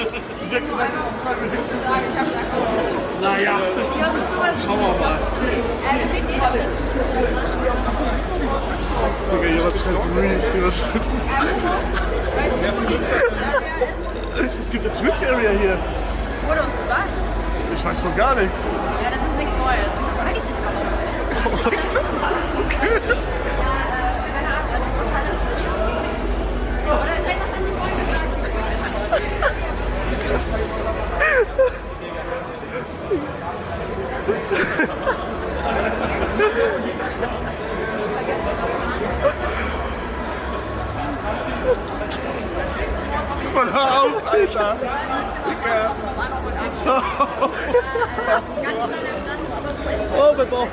Sie hat gesagt, naja, schauen wir mal. Digga, hier was für Reels überschritten. Es gibt eine Twitch-Area hier. Wurde uns gesagt? Ich weiß noch gar nichts. Ja, das ist nichts Neues. Wieso frage ich dich überhaupt? Okay. Keine Ahnung, also total interessiert. Oder ich hätte was an die Freunde Mann, hör auf, Alter. Oh, mein Bauch.